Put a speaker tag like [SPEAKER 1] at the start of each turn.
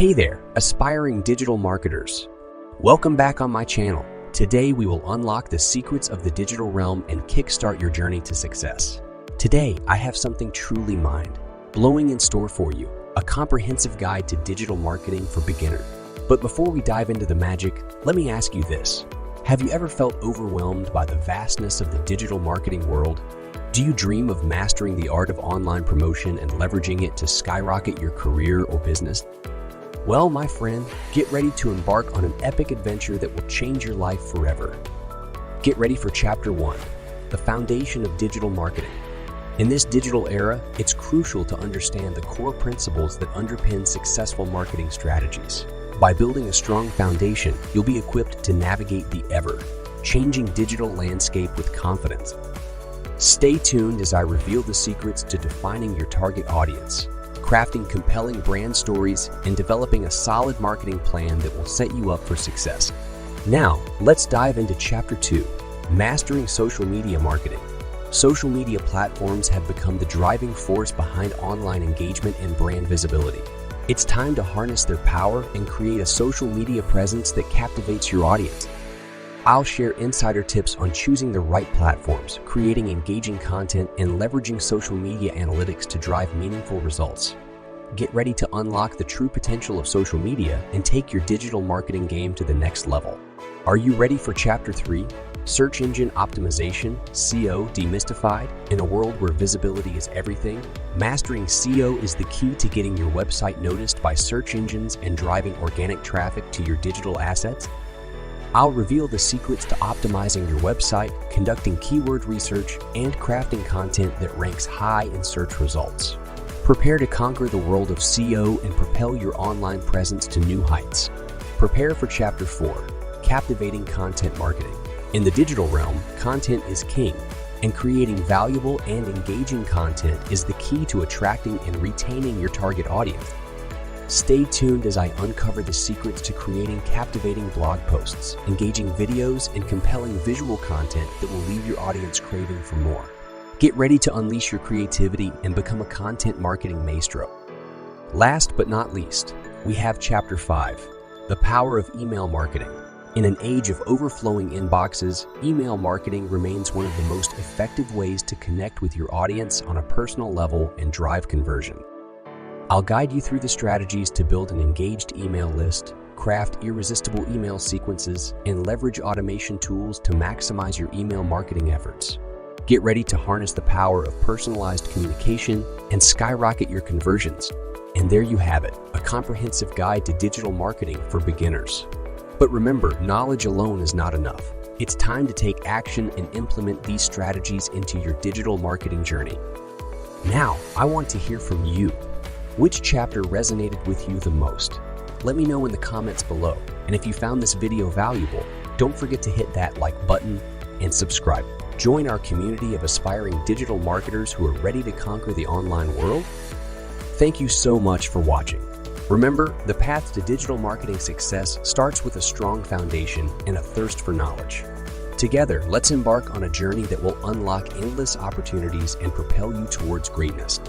[SPEAKER 1] Hey there, aspiring digital marketers. Welcome back on my channel. Today we will unlock the secrets of the digital realm and kickstart your journey to success. Today I have something truly mind-blowing in store for you, a comprehensive guide to digital marketing for beginners. But before we dive into the magic, let me ask you this. Have you ever felt overwhelmed by the vastness of the digital marketing world? Do you dream of mastering the art of online promotion and leveraging it to skyrocket your career or business? Well, my friend, get ready to embark on an epic adventure that will change your life forever. Get ready for Chapter 1, the foundation of digital marketing. In this digital era, it's crucial to understand the core principles that underpin successful marketing strategies. By building a strong foundation, you'll be equipped to navigate the ever-changing digital landscape with confidence. Stay tuned as I reveal the secrets to defining your target audience, crafting compelling brand stories, and developing a solid marketing plan that will set you up for success. Now, let's dive into Chapter 2, Mastering Social Media Marketing. Social media platforms have become the driving force behind online engagement and brand visibility. It's time to harness their power and create a social media presence that captivates your audience. I'll share insider tips on choosing the right platforms, creating engaging content, and leveraging social media analytics to drive meaningful results. Get ready to unlock the true potential of social media and take your digital marketing game to the next level. Are you ready for Chapter 3? Search Engine Optimization, SEO Demystified. In a world where visibility is everything, mastering SEO is the key to getting your website noticed by search engines and driving organic traffic to your digital assets. I'll reveal the secrets to optimizing your website, conducting keyword research, and crafting content that ranks high in search results. Prepare to conquer the world of SEO and propel your online presence to new heights. Prepare for Chapter 4, Captivating Content Marketing. In the digital realm, content is king, and creating valuable and engaging content is the key to attracting and retaining your target audience. Stay tuned as I uncover the secrets to creating captivating blog posts, engaging videos, and compelling visual content that will leave your audience craving for more. Get ready to unleash your creativity and become a content marketing maestro. Last but not least, we have Chapter 5, The Power of Email Marketing. In an age of overflowing inboxes, email marketing remains one of the most effective ways to connect with your audience on a personal level and drive conversion. I'll guide you through the strategies to build an engaged email list, craft irresistible email sequences, and leverage automation tools to maximize your email marketing efforts. Get ready to harness the power of personalized communication and skyrocket your conversions. And there you have it, a comprehensive guide to digital marketing for beginners. But remember, knowledge alone is not enough. It's time to take action and implement these strategies into your digital marketing journey. Now, I want to hear from you. Which chapter resonated with you the most? Let me know in the comments below. And if you found this video valuable, don't forget to hit that like button and subscribe. Join our community of aspiring digital marketers who are ready to conquer the online world. Thank you so much for watching. Remember, the path to digital marketing success starts with a strong foundation and a thirst for knowledge. Together, let's embark on a journey that will unlock endless opportunities and propel you towards greatness.